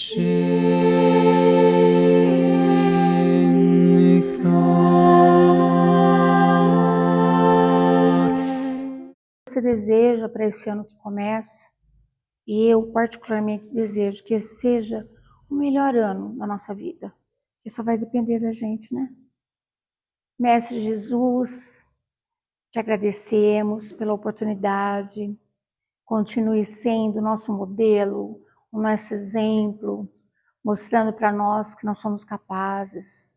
Você deseja para esse ano que começa, e eu particularmente desejo que esse seja o melhor ano da nossa vida. Isso só vai depender da gente, né? Mestre Jesus, te agradecemos pela oportunidade, continue sendo o nosso modelo, o nosso exemplo, mostrando para nós que nós somos capazes,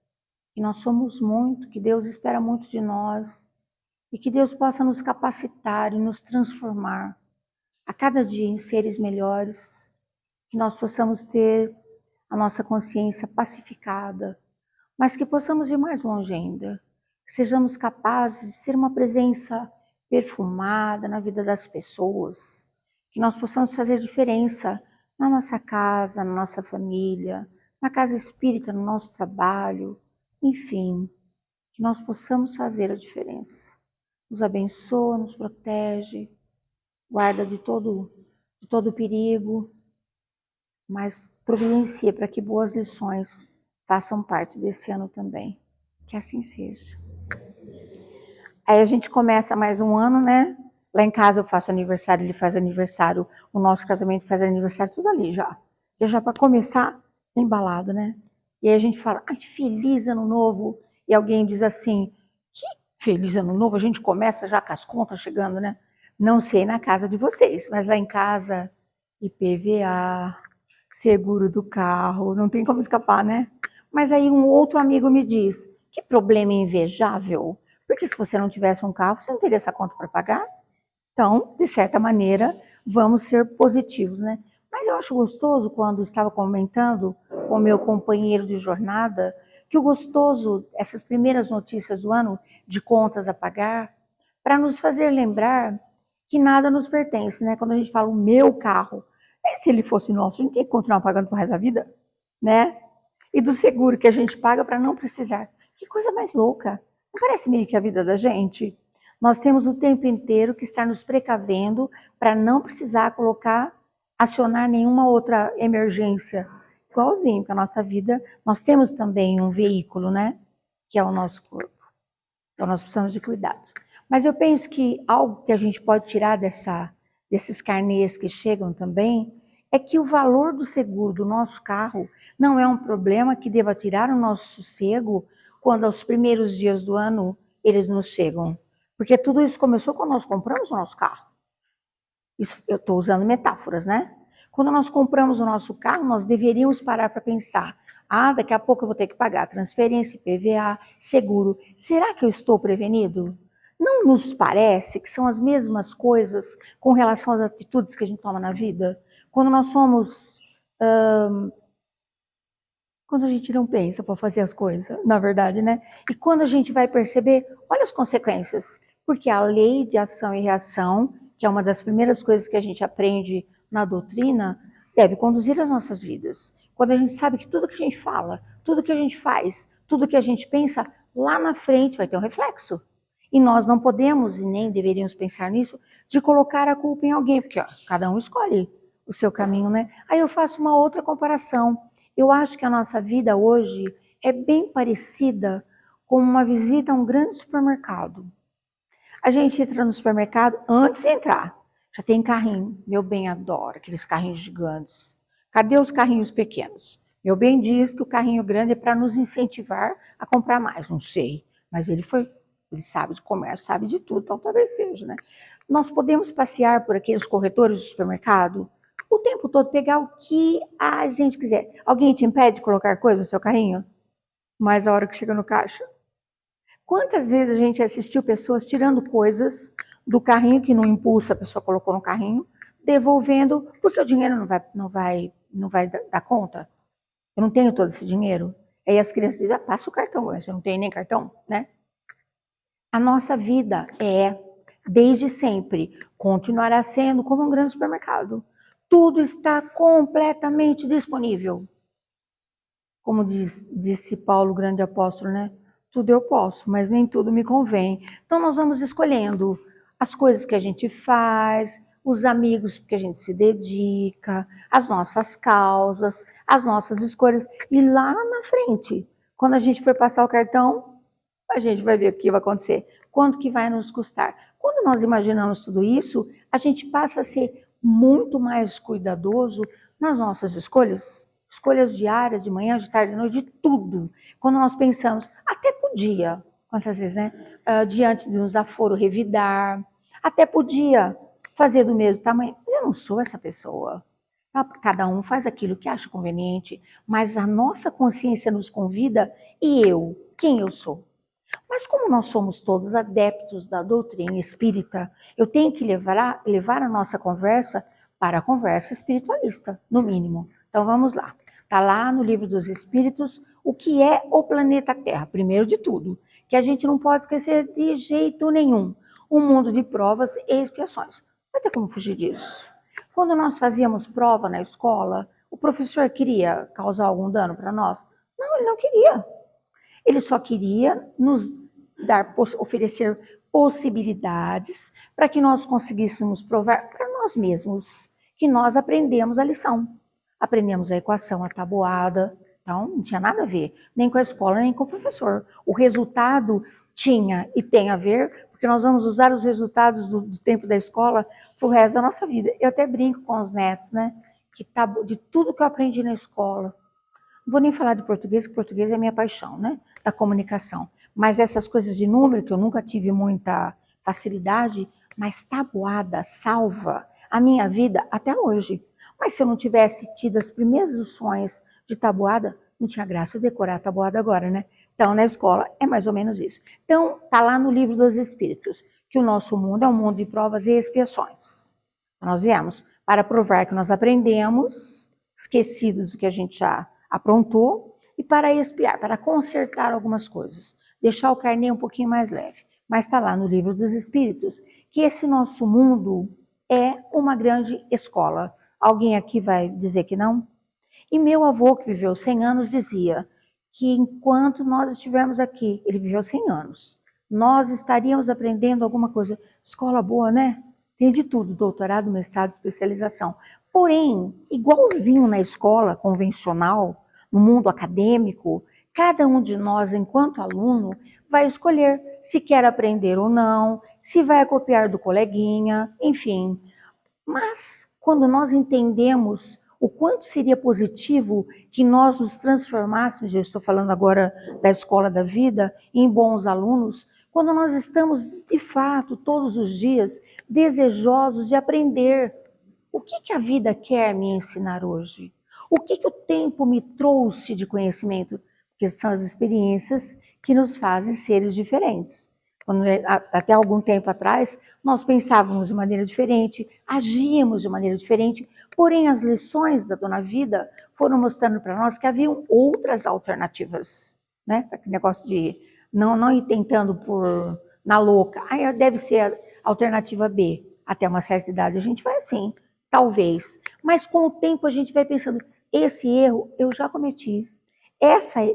que nós somos muito, que Deus espera muito de nós, e que Deus possa nos capacitar e nos transformar a cada dia em seres melhores, que nós possamos ter a nossa consciência pacificada, mas que possamos ir mais longe ainda, que sejamos capazes de ser uma presença perfumada na vida das pessoas, que nós possamos fazer diferença na nossa casa, na nossa família, na casa espírita, no nosso trabalho, enfim, que nós possamos fazer a diferença. Nos abençoa, nos protege, guarda de todo perigo, mas providencia para que boas lições façam parte desse ano também. Que assim seja. Aí a gente começa mais um ano, né? Lá em casa eu faço aniversário, ele faz aniversário, o nosso casamento faz aniversário, tudo ali já. Já para começar embalado, né? E aí a gente fala, ai, feliz ano novo. E alguém diz assim, que feliz ano novo? A gente começa já com as contas chegando, né? Não sei na casa de vocês, mas lá em casa, IPVA, seguro do carro, não tem como escapar, né? Mas aí um outro amigo me diz, que problema invejável, porque se você não tivesse um carro, você não teria essa conta para pagar? Então, de certa maneira, vamos ser positivos, né? Mas eu acho gostoso quando estava comentando com o meu companheiro de jornada, que o gostoso, essas primeiras notícias do ano de contas a pagar, para nos fazer lembrar que nada nos pertence, né? Quando a gente fala o meu carro, se ele fosse nosso, a gente tinha que continuar pagando pro resto da vida, né? E do seguro que a gente paga para não precisar. Que coisa mais louca. Não parece meio que a vida da gente? Nós temos o tempo inteiro que estar nos precavendo para não precisar acionar nenhuma outra emergência. Igualzinho com a nossa vida, nós temos também um veículo, né? Que é o nosso corpo. Então nós precisamos de cuidado. Mas eu penso que algo que a gente pode tirar desses carnês que chegam também é que o valor do seguro do nosso carro não é um problema que deva tirar o nosso sossego quando aos primeiros dias do ano eles nos chegam. Porque tudo isso começou quando nós compramos o nosso carro. Isso, eu estou usando metáforas, né? Quando nós compramos o nosso carro, nós deveríamos parar para pensar, daqui a pouco eu vou ter que pagar transferência, IPVA, seguro. Será que eu estou prevenido? Não nos parece que são as mesmas coisas com relação às atitudes que a gente toma na vida? Quando nós somos... quando a gente não pensa para fazer as coisas, na verdade, né? E quando a gente vai perceber, olha as consequências. Porque a lei de ação e reação, que é uma das primeiras coisas que a gente aprende na doutrina, deve conduzir as nossas vidas. Quando a gente sabe que tudo que a gente fala, tudo que a gente faz, tudo que a gente pensa, lá na frente vai ter um reflexo. E nós não podemos, e nem deveríamos pensar nisso, de colocar a culpa em alguém, porque cada um escolhe o seu caminho, né? Aí eu faço uma outra comparação. Eu acho que a nossa vida hoje é bem parecida com uma visita a um grande supermercado. A gente entra no supermercado, antes de entrar, já tem carrinho. Meu bem adora aqueles carrinhos gigantes. Cadê os carrinhos pequenos? Meu bem diz que o carrinho grande é para nos incentivar a comprar mais. Não sei, mas ele sabe de comércio, sabe de tudo, então talvez seja, né? Nós podemos passear por aqueles corretores do supermercado o tempo todo, pegar o que a gente quiser. Alguém te impede de colocar coisa no seu carrinho? Mas a hora que chega no caixa. Quantas vezes a gente assistiu pessoas tirando coisas do carrinho que no impulso a pessoa colocou no carrinho, devolvendo, porque o dinheiro não vai dar conta? Eu não tenho todo esse dinheiro. Aí as crianças dizem, passa o cartão, mas eu não tenho nem cartão, né? A nossa vida desde sempre, continuará sendo como um grande supermercado. Tudo está completamente disponível. Como disse Paulo, grande apóstolo, né? Tudo eu posso, mas nem tudo me convém. Então nós vamos escolhendo as coisas que a gente faz, os amigos porque a gente se dedica, as nossas causas, as nossas escolhas. E lá na frente, quando a gente for passar o cartão, a gente vai ver o que vai acontecer, quanto que vai nos custar. Quando nós imaginamos tudo isso, a gente passa a ser muito mais cuidadoso nas nossas escolhas diárias, de manhã, de tarde, de noite, de tudo. Quando nós pensamos, até podia, quantas vezes, né? Diante de um desaforo, revidar, até podia fazer do mesmo tamanho. Eu não sou essa pessoa. Cada um faz aquilo que acha conveniente, mas a nossa consciência nos convida e eu, quem eu sou? Mas como nós somos todos adeptos da doutrina espírita, eu tenho que levar a nossa conversa para a conversa espiritualista, no mínimo. Então vamos lá. Está lá no Livro dos Espíritos o que é o planeta Terra, primeiro de tudo, que a gente não pode esquecer de jeito nenhum. Um mundo de provas e expiações. Vai ter como fugir disso. Quando nós fazíamos prova na escola, o professor queria causar algum dano para nós? Não, ele não queria. Ele só queria nos oferecer possibilidades para que nós conseguíssemos provar para nós mesmos que nós aprendemos a lição. Aprendemos a equação, a tabuada, então não tinha nada a ver, nem com a escola, nem com o professor. O resultado tinha e tem a ver, porque nós vamos usar os resultados do tempo da escola para o resto da nossa vida. Eu até brinco com os netos, né? Que de tudo que eu aprendi na escola. Não vou nem falar de português, que português é minha paixão, né? Da comunicação. Mas essas coisas de número, que eu nunca tive muita facilidade, mas tabuada salva a minha vida até hoje. Mas se eu não tivesse tido as primeiras lições de tabuada, não tinha graça eu decorar a tabuada agora, né? Então, na escola, é mais ou menos isso. Então, tá lá no Livro dos Espíritos, que o nosso mundo é um mundo de provas e expiações. Nós viemos para provar que nós aprendemos, esquecidos do que a gente já aprontou, e para expiar, para consertar algumas coisas, deixar o carnê um pouquinho mais leve. Mas está lá no Livro dos Espíritos que esse nosso mundo é uma grande escola. Alguém aqui vai dizer que não? E meu avô, que viveu 100 anos, dizia que enquanto nós estivermos aqui, ele viveu 100 anos, nós estaríamos aprendendo alguma coisa. Escola boa, né? Tem de tudo, doutorado, mestrado, especialização. Porém, igualzinho na escola convencional, no mundo acadêmico, cada um de nós, enquanto aluno, vai escolher se quer aprender ou não, se vai copiar do coleguinha, enfim. Mas, quando nós entendemos o quanto seria positivo que nós nos transformássemos, eu estou falando agora da escola da vida, em bons alunos, quando nós estamos, de fato, todos os dias, desejosos de aprender. O que a vida quer me ensinar hoje? O que o tempo me trouxe de conhecimento? Porque são as experiências que nos fazem seres diferentes. Até algum tempo atrás, nós pensávamos de maneira diferente, agíamos de maneira diferente, porém as lições da Dona Vida foram mostrando para nós que haviam outras alternativas, né? Aquele negócio de não ir tentando na louca, deve ser a alternativa B. Até uma certa idade a gente vai assim, talvez. Mas com o tempo a gente vai pensando, esse erro eu já cometi.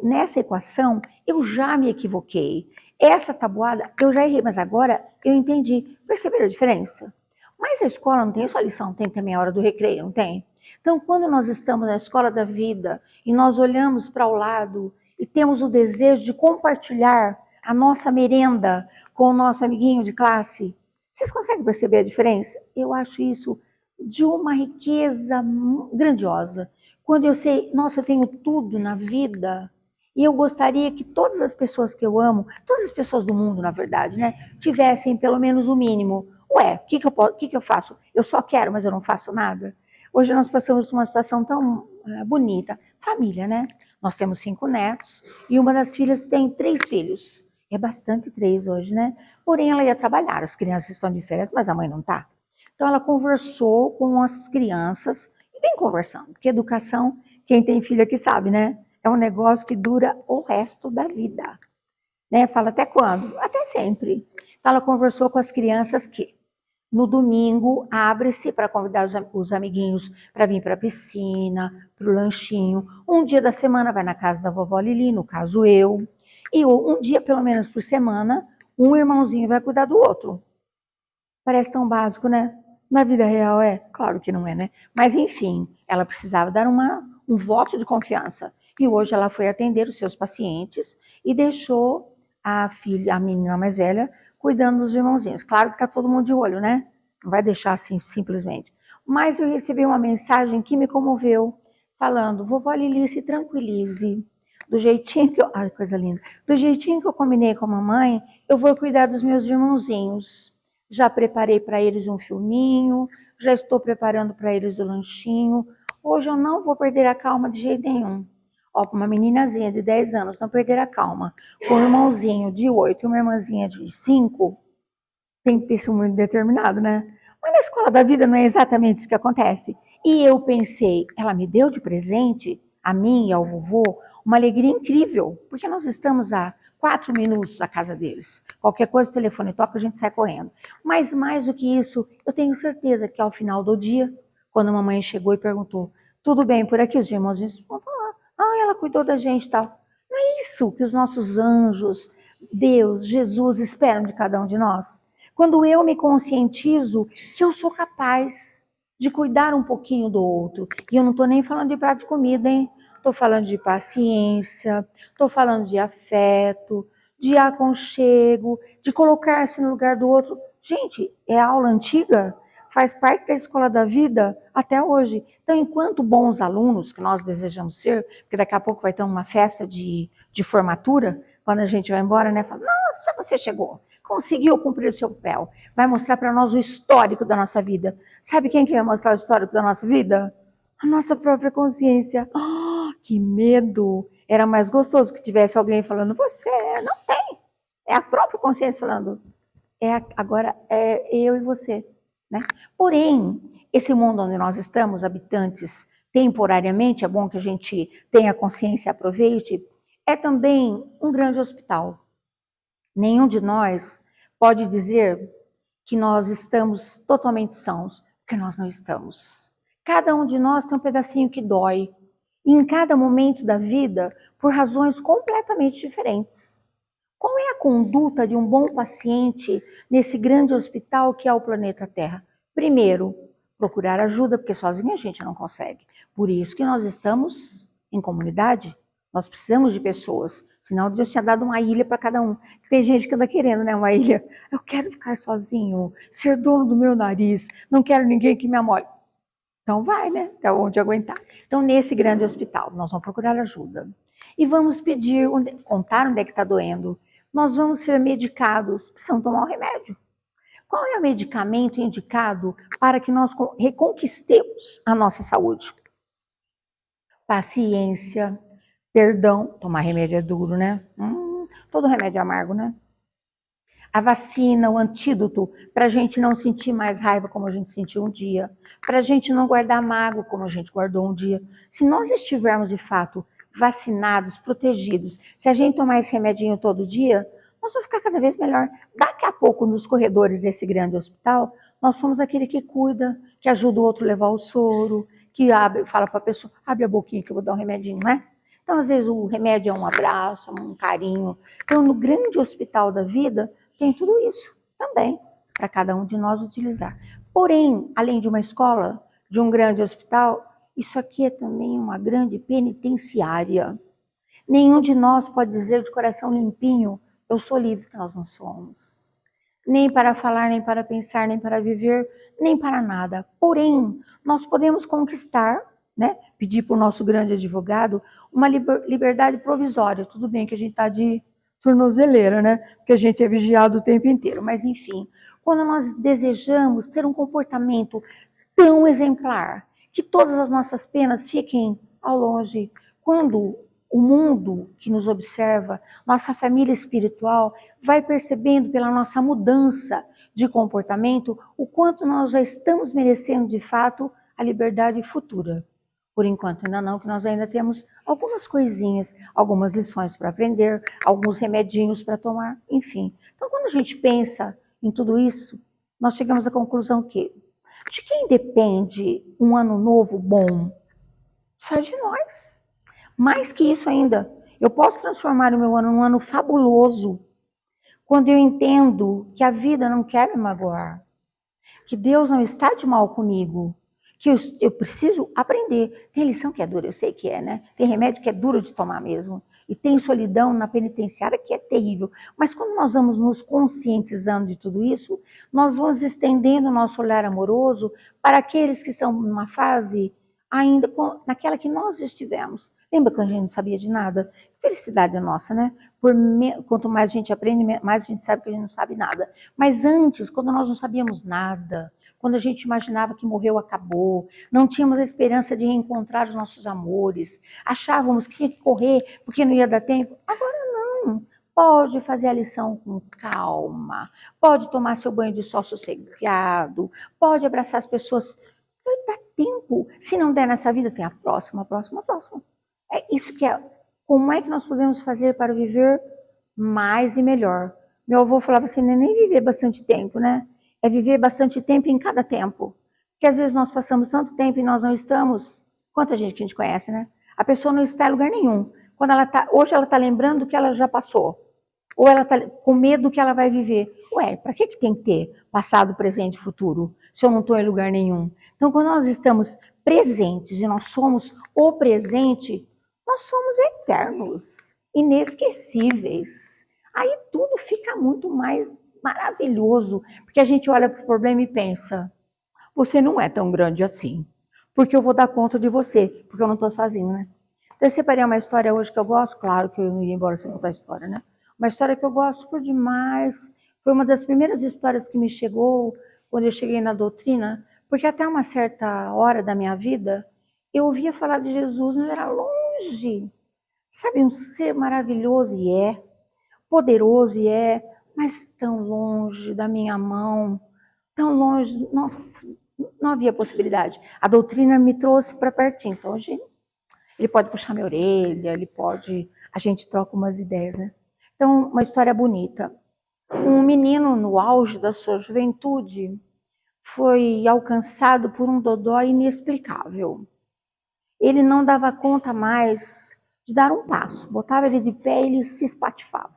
Nessa equação eu já me equivoquei. Essa tabuada eu já errei, mas agora eu entendi. Perceberam a diferença? Mas a escola não tem só lição, tem também a hora do recreio, não tem? Então, quando nós estamos na escola da vida e nós olhamos para o lado e temos o desejo de compartilhar a nossa merenda com o nosso amiguinho de classe, vocês conseguem perceber a diferença? Eu acho isso de uma riqueza grandiosa. Quando eu sei, nossa, eu tenho tudo na vida, e eu gostaria que todas as pessoas que eu amo, todas as pessoas do mundo, na verdade, né, tivessem pelo menos o mínimo. Ué, o que eu faço? Eu só quero, mas eu não faço nada. Hoje nós passamos por uma situação tão bonita. Família, né? Nós temos 5 netos e uma das filhas tem 3 filhos. É bastante 3 hoje, né? Porém, ela ia trabalhar, as crianças estão de férias, mas a mãe não está. Então, ela conversou com as crianças, e vem conversando, porque educação, quem tem filho aqui sabe, né? É um negócio que dura o resto da vida. Né? Fala até quando? Até sempre. Então, ela conversou com as crianças que no domingo abre-se para convidar os amiguinhos para vir para a piscina, para o lanchinho. Um dia da semana vai na casa da vovó Lili, no caso eu. E um dia, pelo menos por semana, um irmãozinho vai cuidar do outro. Parece tão básico, né? Na vida real é? Claro que não é, né? Mas enfim, ela precisava dar um voto de confiança. E hoje ela foi atender os seus pacientes e deixou a filha, a menina mais velha, cuidando dos irmãozinhos. Claro que tá todo mundo de olho, né? Não vai deixar assim simplesmente. Mas eu recebi uma mensagem que me comoveu, falando: vovó Lili, se tranquilize. Do jeitinho que eu... Ai, coisa linda. Do jeitinho que eu combinei com a mamãe, eu vou cuidar dos meus irmãozinhos. Já preparei para eles um filminho, já estou preparando para eles o lanchinho. Hoje eu não vou perder a calma de jeito nenhum. Ó, uma meninazinha de 10 anos não perder a calma, com um irmãozinho de 8 e uma irmãzinha de 5, tem que ter isso muito determinado, né? Mas na escola da vida não é exatamente isso que acontece. E eu pensei, ela me deu de presente, a mim e ao vovô, uma alegria incrível, porque nós estamos a 4 minutos da casa deles. Qualquer coisa, o telefone toca, a gente sai correndo. Mas mais do que isso, eu tenho certeza que ao final do dia, quando a mamãe chegou e perguntou: tudo bem por aqui, os irmãozinhos vão falar: ah, ela cuidou da gente e tal. Não é isso que os nossos anjos, Deus, Jesus esperam de cada um de nós? Quando eu me conscientizo que eu sou capaz de cuidar um pouquinho do outro. E eu não estou nem falando de prato de comida, hein? Estou falando de paciência, estou falando de afeto, de aconchego, de colocar-se no lugar do outro. Gente, é aula antiga, faz parte da escola da vida até hoje. Então, enquanto bons alunos, que nós desejamos ser, porque daqui a pouco vai ter uma festa de formatura, quando a gente vai embora, né? Fala: nossa, você chegou, conseguiu cumprir o seu papel. Vai mostrar para nós o histórico da nossa vida. Sabe quem que vai mostrar o histórico da nossa vida? A nossa própria consciência. Oh, que medo! Era mais gostoso que tivesse alguém falando: você não tem. É a própria consciência falando: agora é eu e você. Né? Porém, esse mundo onde nós estamos, habitantes temporariamente, é bom que a gente tenha consciência e aproveite, é também um grande hospital. Nenhum de nós pode dizer que nós estamos totalmente sãos, porque nós não estamos. Cada um de nós tem um pedacinho que dói, e em cada momento da vida, por razões completamente diferentes. Qual é a conduta de um bom paciente nesse grande hospital que é o planeta Terra? Primeiro, procurar ajuda, porque sozinho a gente não consegue. Por isso que nós estamos em comunidade, nós precisamos de pessoas. Senão Deus tinha dado uma ilha para cada um. Tem gente que anda querendo, né, uma ilha. Eu quero ficar sozinho, ser dono do meu nariz, não quero ninguém que me amole. Então vai, né, até onde aguentar. Então nesse grande hospital, nós vamos procurar ajuda. E vamos pedir, contar onde é que está doendo. Nós vamos ser medicados, precisamos tomar o remédio. Qual é o medicamento indicado para que nós reconquistemos a nossa saúde? Paciência, perdão. Tomar remédio é duro, né? Todo remédio é amargo, né? A vacina, o antídoto, para a gente não sentir mais raiva como a gente sentiu um dia, para a gente não guardar mágoa como a gente guardou um dia. Se nós estivermos, de fato, vacinados, protegidos, se a gente tomar esse remedinho todo dia, nós vamos ficar cada vez melhor. Daqui a pouco, nos corredores desse grande hospital, nós somos aquele que cuida, que ajuda o outro a levar o soro, que abre, fala para a pessoa: abre a boquinha que eu vou dar um remedinho, né? Então, às vezes, o remédio é um abraço, um carinho. Então, no grande hospital da vida, tem tudo isso também, para cada um de nós utilizar. Porém, além de uma escola, de um grande hospital, isso aqui é também uma grande penitenciária. Nenhum de nós pode dizer de coração limpinho: eu sou livre, que nós não somos. Nem para falar, nem para pensar, nem para viver, nem para nada. Porém, nós podemos conquistar, né, pedir para o nosso grande advogado uma liberdade provisória. Tudo bem que a gente está de tornozeleira, né? Porque a gente é vigiado o tempo inteiro. Mas, enfim, quando nós desejamos ter um comportamento tão exemplar, que todas as nossas penas fiquem ao longe, quando o mundo que nos observa, nossa família espiritual, vai percebendo pela nossa mudança de comportamento o quanto nós já estamos merecendo, de fato, a liberdade futura. Por enquanto ainda não, que nós ainda temos algumas coisinhas, algumas lições para aprender, alguns remedinhos para tomar, enfim. Então, quando a gente pensa em tudo isso, nós chegamos à conclusão que de quem depende um ano novo bom? Só de nós. Mais que isso ainda, eu posso transformar o meu ano num ano fabuloso quando eu entendo que a vida não quer me magoar. que Deus não está de mal comigo, que eu preciso aprender. Tem lição que é dura, eu sei que é, né? Tem remédio que é duro de tomar mesmo. E tem solidão na penitenciária que é terrível. Mas quando nós vamos nos conscientizando de tudo isso, nós vamos estendendo o nosso olhar amoroso para aqueles que estão numa fase ainda naquela que nós estivemos. Lembra quando a gente não sabia de nada? Felicidade nossa, né? Quanto mais a gente aprende, mais a gente sabe que a gente não sabe nada. Mas antes, quando nós não sabíamos nada, quando a gente imaginava que morreu, acabou, não tínhamos a esperança de reencontrar os nossos amores, achávamos que tinha que correr porque não ia dar tempo. Agora não. Pode fazer a lição com calma, pode tomar seu banho de sol sossegado, pode abraçar as pessoas. Vai dar tempo. Se não der nessa vida, tem a próxima, a próxima, a próxima. É isso que é. Como é que nós podemos fazer para viver mais e melhor? Meu avô falava assim, não é nem viver bastante tempo, né? É viver bastante tempo em cada tempo. Porque às vezes nós passamos tanto tempo e nós não estamos. Quanta gente que a gente conhece, né? A pessoa não está em lugar nenhum. Quando hoje ela está lembrando do que ela já passou. Ou ela está com medo do que ela vai viver. Ué, para que tem que ter passado, presente e futuro, se eu não estou em lugar nenhum? Então, quando nós estamos presentes e nós somos o presente, nós somos eternos, inesquecíveis. Aí tudo fica muito mais maravilhoso, porque a gente olha para o problema e pensa, você não é tão grande assim, porque eu vou dar conta de você, porque eu não estou sozinho, né? Então, eu separei uma história hoje que eu gosto, claro que eu não ia embora sem contar a história, né? Uma história que eu gosto por demais, foi uma das primeiras histórias que me chegou quando eu cheguei na doutrina, porque até uma certa hora da minha vida, eu ouvia falar de Jesus, mas era longe. Sabe, um ser maravilhoso e é, poderoso e é, mas tão longe da minha mão, tão longe, nossa, não havia possibilidade. A doutrina me trouxe para pertinho, então hoje ele pode puxar minha orelha, a gente troca umas ideias, né? Então, uma história bonita. Um menino no auge da sua juventude foi alcançado por um dodó inexplicável. Ele não dava conta mais de dar um passo, botava ele de pé e ele se espatifava.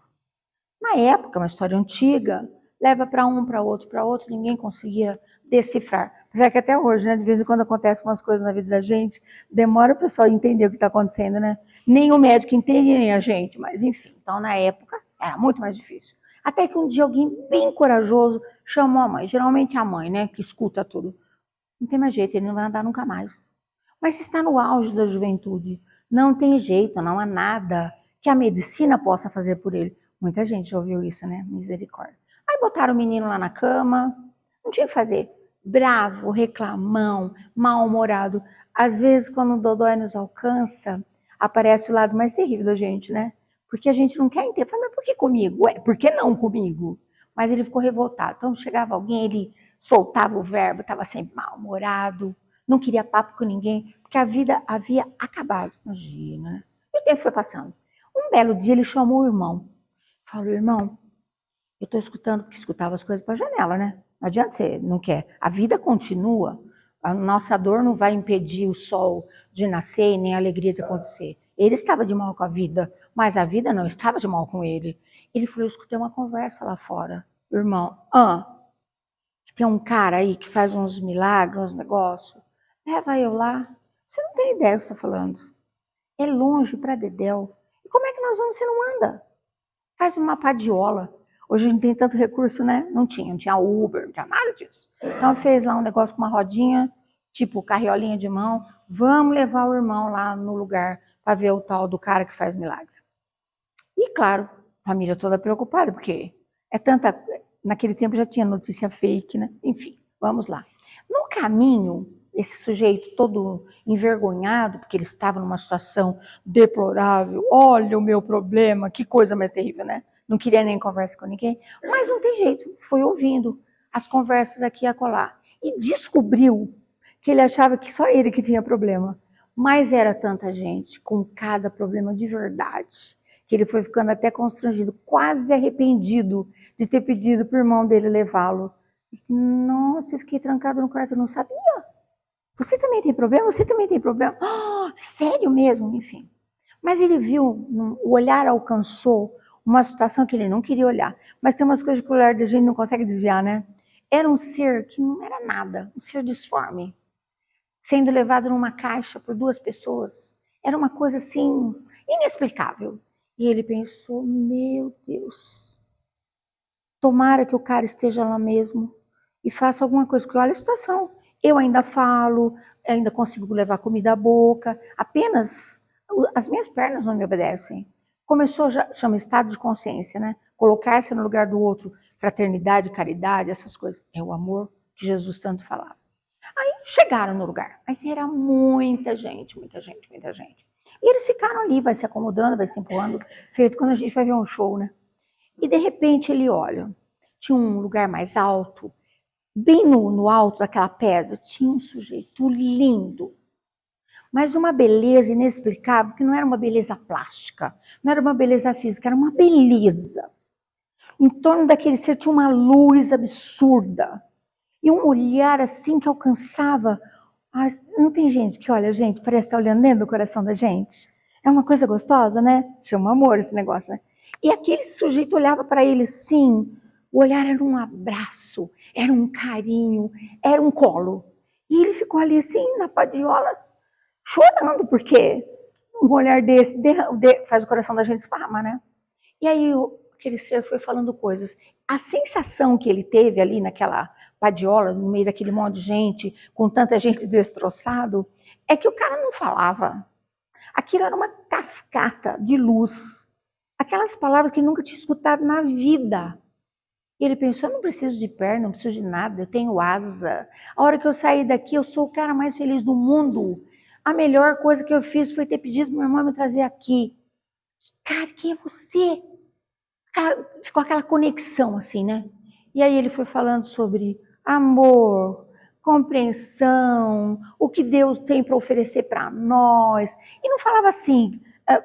Na época, uma história antiga, leva para um, para outro, ninguém conseguia decifrar. Já que até hoje, né, de vez em quando acontecem umas coisas na vida da gente, demora o pessoal entender o que está acontecendo, né? Nem o médico entende, nem a gente, mas enfim. Então, na época, era muito mais difícil. Até que um dia alguém bem corajoso chamou a mãe, geralmente a mãe, né, que escuta tudo. Não tem mais jeito, ele não vai andar nunca mais. Mas está no auge da juventude, não tem jeito, não há nada que a medicina possa fazer por ele. Muita gente já ouviu isso, né? Misericórdia. Aí botaram o menino lá na cama, não tinha o que fazer. Bravo, reclamão, mal-humorado. Às vezes, quando o dodói nos alcança, aparece o lado mais terrível da gente, né? Porque a gente não quer entender. Mas por que comigo? Ué, por que não comigo? Mas ele ficou revoltado. Então, chegava alguém, ele soltava o verbo, estava sempre mal-humorado, não queria papo com ninguém, porque a vida havia acabado no dia, né? E o tempo foi passando. Um belo dia, ele chamou o irmão. Falou, irmão, eu estou escutando, porque escutava as coisas para a janela, né? Não adianta você, não quer. A vida continua. A nossa dor não vai impedir o sol de nascer e nem a alegria de acontecer. Ele estava de mal com a vida, mas a vida não estava de mal com ele. Ele falou, eu escutei uma conversa lá fora. Irmão, tem um cara aí que faz uns milagres, uns negócios. Leva eu lá. Você não tem ideia do que você está falando. É longe para dedéu. E como é que nós vamos? Você não anda. Faz uma padiola. Hoje a gente tem tanto recurso, né? Não tinha Uber, não tinha nada disso. Então fez lá um negócio com uma rodinha, tipo carriolinha de mão. Vamos levar o irmão lá no lugar para ver o tal do cara que faz milagre. E claro, a família toda preocupada, porque é tanta... Naquele tempo já tinha notícia fake, né? Enfim, vamos lá. No caminho, esse sujeito todo envergonhado, porque ele estava numa situação deplorável, olha o meu problema, que coisa mais terrível, né? Não queria nem conversa com ninguém, mas não tem jeito, foi ouvindo as conversas aqui e acolá. E descobriu que ele achava que só ele que tinha problema, mas era tanta gente com cada problema de verdade, que ele foi ficando até constrangido, quase arrependido de ter pedido para o irmão dele levá-lo. Nossa, eu fiquei trancado no quarto, eu não sabia. Você também tem problema? Você também tem problema? Oh, sério mesmo? Enfim. Mas ele viu, o olhar alcançou uma situação que ele não queria olhar. Mas tem umas coisas que o olhar da gente não consegue desviar, né? Era um ser que não era nada, um ser disforme, sendo levado numa caixa por 2 pessoas. Era uma coisa assim, inexplicável. E ele pensou, meu Deus, tomara que o cara esteja lá mesmo e faça alguma coisa, porque olha a situação. Eu ainda falo, ainda consigo levar comida à boca, apenas as minhas pernas não me obedecem. Começou, já chama estado de consciência, né? Colocar-se no lugar do outro, fraternidade, caridade, essas coisas. É o amor que Jesus tanto falava. Aí chegaram no lugar, mas era muita gente, muita gente, muita gente. E eles ficaram ali, vai se acomodando, vai se empurrando, feito quando a gente vai ver um show, né? E de repente ele olha, tinha um lugar mais alto, bem no alto daquela pedra, tinha um sujeito lindo, mas uma beleza inexplicável, que não era uma beleza plástica, não era uma beleza física, era uma beleza. Em torno daquele ser tinha uma luz absurda, e um olhar assim que alcançava. Não tem gente que olha, gente, parece estar olhando dentro do coração da gente. É uma coisa gostosa, né? Chama amor esse negócio, né? E aquele sujeito olhava para ele assim, o olhar era um abraço, era um carinho, era um colo. E ele ficou ali assim, na padiola, chorando, porque um olhar desse faz o coração da gente esparramar, né? E aí aquele ser foi falando coisas. A sensação que ele teve ali naquela padiola, no meio daquele monte de gente, com tanta gente destroçado, é que o cara não falava. Aquilo era uma cascata de luz. Aquelas palavras que ele nunca tinha escutado na vida. E ele pensou, eu não preciso de perna, não preciso de nada, eu tenho asa. A hora que eu sair daqui, eu sou o cara mais feliz do mundo. A melhor coisa que eu fiz foi ter pedido para minha irmã me trazer aqui. Cara, quem é você? Ficou aquela conexão assim, né? E aí ele foi falando sobre amor, compreensão, o que Deus tem para oferecer para nós. E não falava assim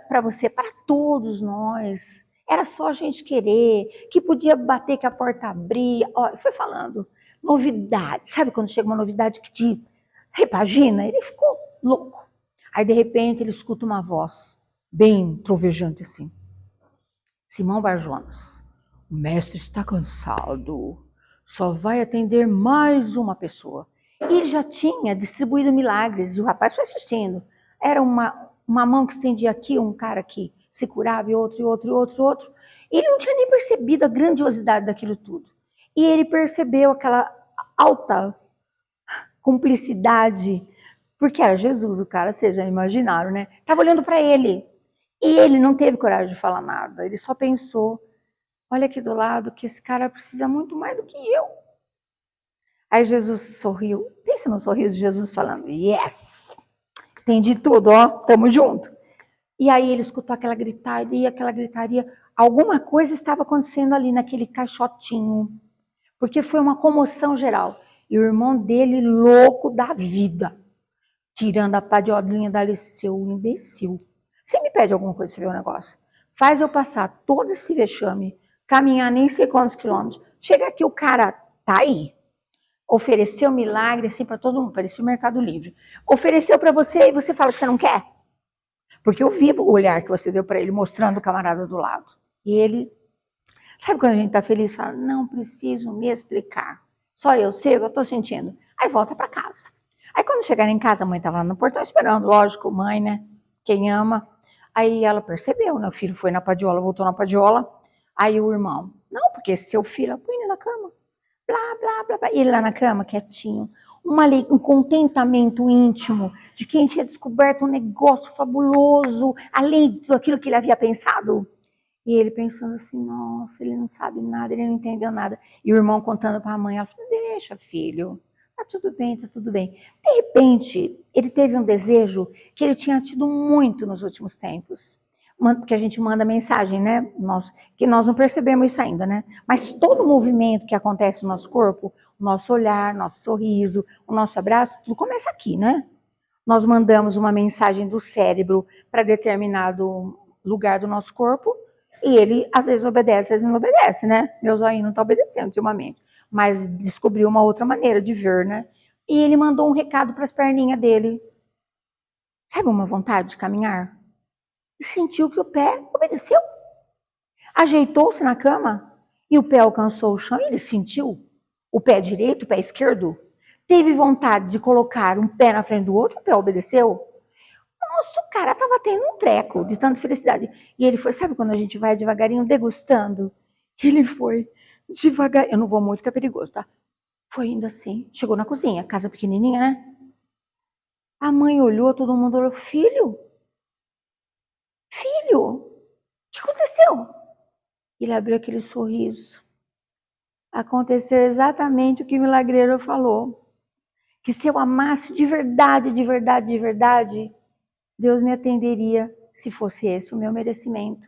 para você, para todos nós. Era só a gente querer, que podia bater que a porta abria. Olha, foi falando novidade. Sabe quando chega uma novidade que te repagina? Ele ficou louco. Aí de repente ele escuta uma voz bem trovejante assim. Simão Barjonas, o mestre está cansado, só vai atender mais uma pessoa. E ele já tinha distribuído milagres, e o rapaz foi assistindo. Era uma mão que estendia aqui, um cara que se curava, e outro, e outro, e outro, e outro. E ele não tinha nem percebido a grandiosidade daquilo tudo. E ele percebeu aquela alta cumplicidade, porque era Jesus, o cara, vocês já imaginaram, né? Estava olhando para ele. E ele não teve coragem de falar nada, ele só pensou, olha aqui do lado que esse cara precisa muito mais do que eu. Aí Jesus sorriu, pensa no sorriso de Jesus falando, yes, entendi tudo, ó, tamo junto. E aí ele escutou aquela gritaria, alguma coisa estava acontecendo ali naquele caixotinho, porque foi uma comoção geral. E o irmão dele, louco da vida, tirando a padiolinha dali, seu imbecil. Você me pede alguma coisa, você vê o negócio. Faz eu passar todo esse vexame, caminhar nem sei quantos quilômetros. Chega aqui, o cara tá aí. Ofereceu milagre assim para todo mundo, parecia o Mercado Livre. Ofereceu para você e você fala que você não quer. Porque eu vivo o olhar que você deu para ele, mostrando o camarada do lado. E ele, sabe quando a gente tá feliz? Fala, não preciso me explicar. Só eu sei o que eu tô sentindo. Aí volta para casa. Aí quando chegaram em casa, a mãe estava lá no portão esperando, lógico, mãe, né? Quem ama. Aí ela percebeu, né? O filho foi na padiola, voltou na padiola. Aí o irmão, não, porque seu filho, põe ele na cama. Blá, blá, blá, blá. E ele lá na cama, quietinho. Um contentamento íntimo de quem tinha descoberto um negócio fabuloso, além de tudo aquilo que ele havia pensado. E ele pensando assim, nossa, ele não sabe nada, ele não entendeu nada. E o irmão contando para a mãe, ela falou, deixa, filho. Tá tudo bem, tá tudo bem. De repente, ele teve um desejo que ele tinha tido muito nos últimos tempos. Porque a gente manda mensagem, né? Que nós não percebemos isso ainda, né? Mas todo movimento que acontece no nosso corpo, o nosso olhar, nosso sorriso, o nosso abraço, tudo começa aqui, né? Nós mandamos uma mensagem do cérebro para determinado lugar do nosso corpo e ele às vezes obedece, às vezes não obedece, né? Meu zoinho não está obedecendo ultimamente. Mas descobriu uma outra maneira de ver, né? E ele mandou um recado para as perninhas dele. Sabe uma vontade de caminhar? E sentiu que o pé obedeceu. Ajeitou-se na cama e o pé alcançou o chão e ele sentiu. o pé direito, o pé esquerdo, teve vontade de colocar um pé na frente do outro, o pé obedeceu. Nossa, o cara tava tendo um treco de tanta felicidade. E ele foi, sabe quando a gente vai devagarinho degustando? Ele foi devagar, eu não vou muito que é perigoso, tá? Foi indo assim, chegou na cozinha, casa pequenininha, né? A mãe olhou, todo mundo olhou, filho, o que aconteceu? Ele abriu aquele sorriso. Aconteceu exatamente o que o milagreiro falou. Que se eu amasse de verdade, de verdade, de verdade, Deus me atenderia se fosse esse o meu merecimento.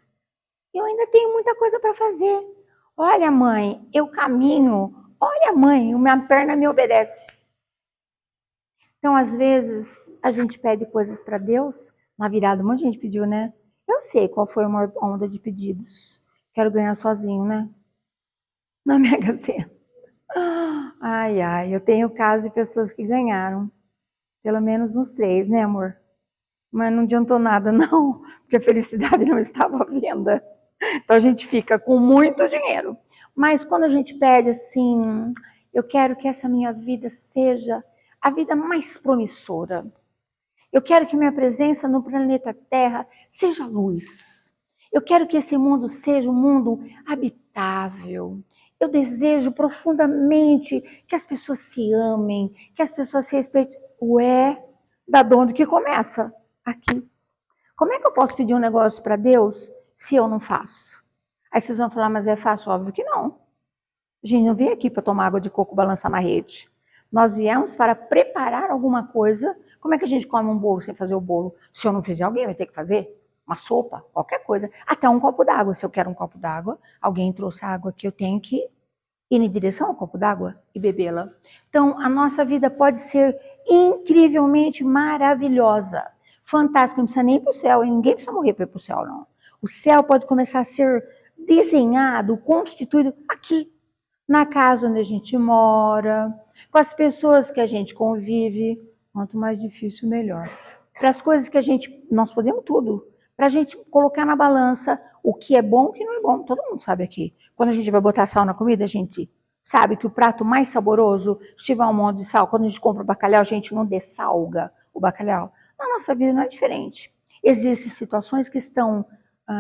Eu ainda tenho muita coisa para fazer. Olha, mãe, eu caminho. Olha, mãe, minha perna me obedece. Então, às vezes, a gente pede coisas para Deus. Na virada, um monte de gente pediu, né? Eu sei qual foi uma onda de pedidos. Quero ganhar sozinho, né? Na Mega Sena. Ai, ai, eu tenho casos de pessoas que ganharam. Pelo menos uns 3, né, amor? Mas não adiantou nada, não. Porque a felicidade não estava à venda. Então a gente fica com muito dinheiro. Mas quando a gente pede assim, eu quero que essa minha vida seja a vida mais promissora. Eu quero que minha presença no planeta Terra seja luz. Eu quero que esse mundo seja um mundo habitável. Eu desejo profundamente que as pessoas se amem, que as pessoas se respeitem. Ué, da onde que começa? Aqui. Como é que eu posso pedir um negócio para Deus se eu não faço? Aí vocês vão falar, mas é fácil? Óbvio que não. A gente não veio aqui para tomar água de coco, balançar na rede. Nós viemos para preparar alguma coisa. Como é que a gente come um bolo sem fazer o bolo? Se eu não fizer, alguém vai ter que fazer. Uma sopa, qualquer coisa. Até um copo d'água. Se eu quero um copo d'água, alguém trouxe a água que eu tenho que ir em direção ao copo d'água e bebê-la. Então, a nossa vida pode ser incrivelmente maravilhosa. Fantástica, não precisa nem ir para o céu. Ninguém precisa morrer para ir para o céu, não. O céu pode começar a ser desenhado, constituído aqui, na casa onde a gente mora, com as pessoas que a gente convive. Quanto mais difícil, melhor. Para as coisas que nós podemos tudo. Para a gente colocar na balança o que é bom e o que não é bom. Todo mundo sabe aqui. Quando a gente vai botar sal na comida, a gente sabe que o prato mais saboroso, se tiver um monte de sal, quando a gente compra o bacalhau, a gente não dessalga o bacalhau. Na nossa vida não é diferente. Existem situações que estão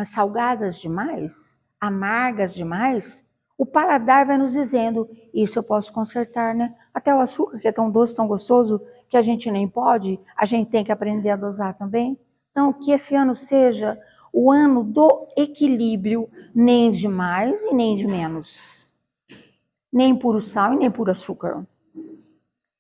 salgadas demais, amargas demais. O paladar vai nos dizendo, isso eu posso consertar, né? Até o açúcar, que é tão doce, tão gostoso, que a gente nem pode, a gente tem que aprender a dosar também. Então, que esse ano seja o ano do equilíbrio, nem de mais e nem de menos. Nem puro sal e nem puro açúcar.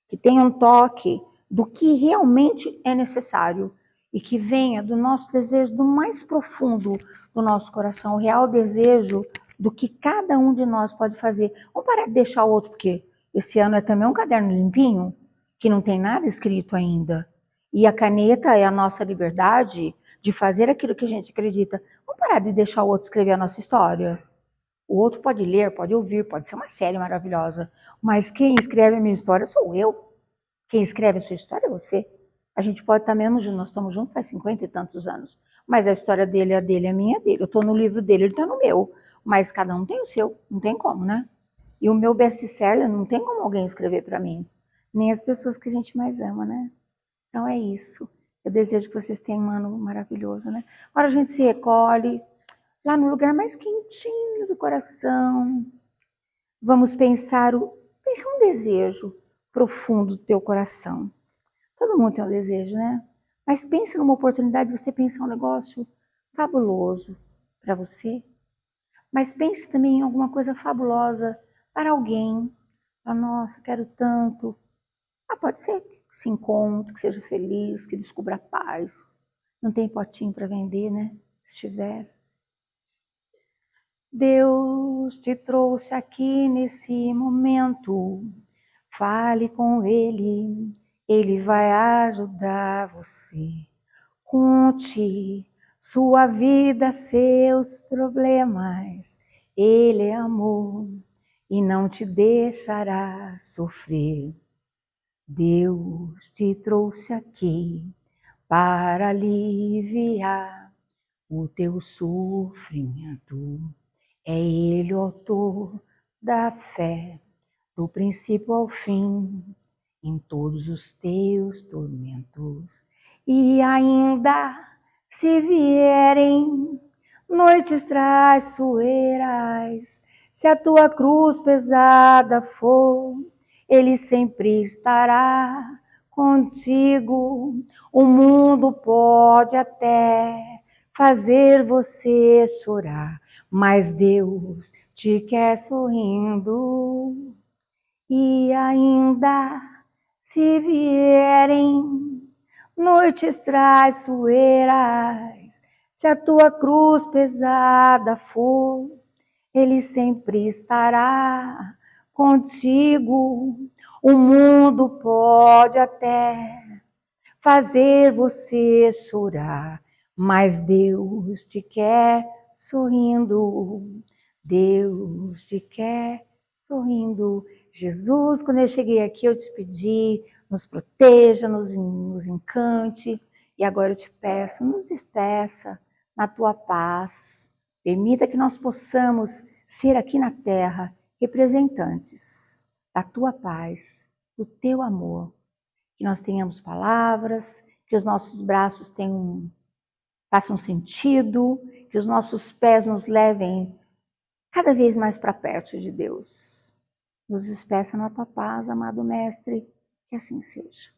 Que tenha um toque do que realmente é necessário e que venha do nosso desejo, do mais profundo do nosso coração, o real desejo do que cada um de nós pode fazer. Vamos parar de deixar o outro, porque esse ano é também um caderno limpinho, que não tem nada escrito ainda. E a caneta é a nossa liberdade de fazer aquilo que a gente acredita. Vamos parar de deixar o outro escrever a nossa história. O outro pode ler, pode ouvir, pode ser uma série maravilhosa, mas quem escreve a minha história sou eu. Quem escreve a sua história é você. A gente pode estar mesmo, nós estamos juntos faz 50 e tantos anos, mas a história dele é a dele, a minha é dele. Eu estou no livro dele, ele está no meu, mas cada um tem o seu, não tem como, né? E o meu best-seller não tem como alguém escrever para mim, nem as pessoas que a gente mais ama, né? Então é isso. Eu desejo que vocês tenham um ano maravilhoso, né? Agora a gente se recolhe lá no lugar mais quentinho do coração. Vamos pensar um desejo profundo do teu coração. Todo mundo tem um desejo, né? Mas pense numa oportunidade de você pensar um negócio fabuloso para você. Mas pense também em alguma coisa fabulosa para alguém. Ah, nossa, quero tanto. Ah, pode ser que se encontre, que seja feliz, que descubra paz. Não tem potinho para vender, né? Se tivesse. Deus te trouxe aqui nesse momento. Fale com Ele, Ele vai ajudar você. Conte sua vida, seus problemas. Ele é amor e não te deixará sofrer. Deus te trouxe aqui para aliviar o teu sofrimento. É Ele o autor da fé, do princípio ao fim, em todos os teus tormentos. E ainda se vierem noites traiçoeiras, se a tua cruz pesada for, Ele sempre estará contigo. O mundo pode até fazer você chorar, mas Deus te quer sorrindo. E ainda se vierem noites traiçoeiras, se a tua cruz pesada for, Ele sempre estará contigo. O mundo pode até fazer você chorar, mas Deus te quer sorrindo. Deus te quer sorrindo. Jesus, quando eu cheguei aqui, eu te pedi, nos proteja, nos encante. E agora eu te peço, nos despeça na tua paz. Permita que nós possamos ser aqui na terra representantes da tua paz, do teu amor. Que nós tenhamos palavras, que os nossos braços façam sentido, que os nossos pés nos levem cada vez mais para perto de Deus. Nos despeça na tua paz, amado Mestre, que assim seja.